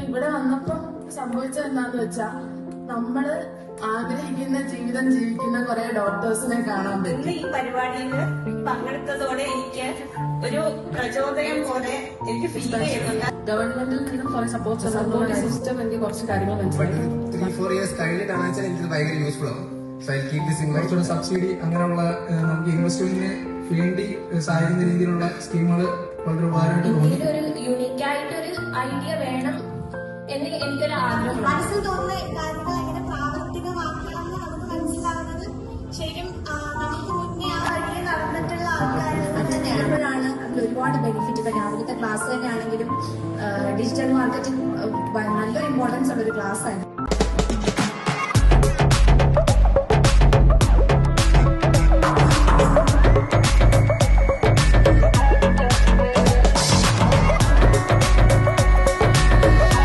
ഇവിടെ വന്നപ്പോ സംഭവിച്ചത് എന്താന്ന് വെച്ചാ നമ്മള് ആഗ്രഹിക്കുന്ന ജീവിതം ജീവിക്കുന്ന കുറെ ഡോക്ടേഴ്സിനെ കാണാൻ പറ്റും. ഈ പരിപാടിയിൽ പങ്കെടുത്തതോടെ എനിക്ക് ഒരു പ്രചോദനം പോലെ എനിക്ക് ഫീൽ ചെയ്യുന്നുണ്ട്. ഗവൺമെന്റിൽ നിന്നും കുറെ സപ്പോർട്ട് സിസ്റ്റം എനിക്ക് കുറച്ച് കാര്യങ്ങൾ മനസ്സിലായി. 3-4 years കഴിഞ്ഞിട്ടാണ് എനിക്ക് ഭയങ്കര യൂസ്ഫുൾ ആവും. കുറച്ചുകൂടെ സബ്സിഡി അങ്ങനെയുള്ള നമുക്ക് ഇൻവെസ്റ്റ്മെന്റിന് വേണ്ടി സഹായിക്കുന്ന രീതിയിലുള്ള സ്കീമുകൾ വളരെ ഉപകാരമായിട്ട് തോന്നി. ഒരു യൂണിക്കായിട്ടൊരു ഐഡിയ വേണം എന്ന് എനിക്കൊരു ആഗ്രഹം. മനസ്സിൽ തോന്നുന്ന കാര്യങ്ങൾ എങ്ങനെ പ്രാവർത്തികമാക്കാമെന്ന് നമുക്ക് മനസ്സിലാവുന്നത് ശരിക്കും നമുക്ക് മുന്നേ ആ വഴിയെ നടന്നിട്ടുള്ള ആൾക്കാർ തന്നെയാണ് അതിൽ ഒരുപാട് ബെനിഫിറ്റ്. ഇപ്പൊ രാവിലത്തെ ക്ലാസ് തന്നെ ആണെങ്കിലും ഡിജിറ്റൽ മാർക്കറ്റിംഗ് നല്ലൊരു ഇമ്പോർട്ടൻസ് ഉള്ള ഒരു ക്ലാസ് ആണ്.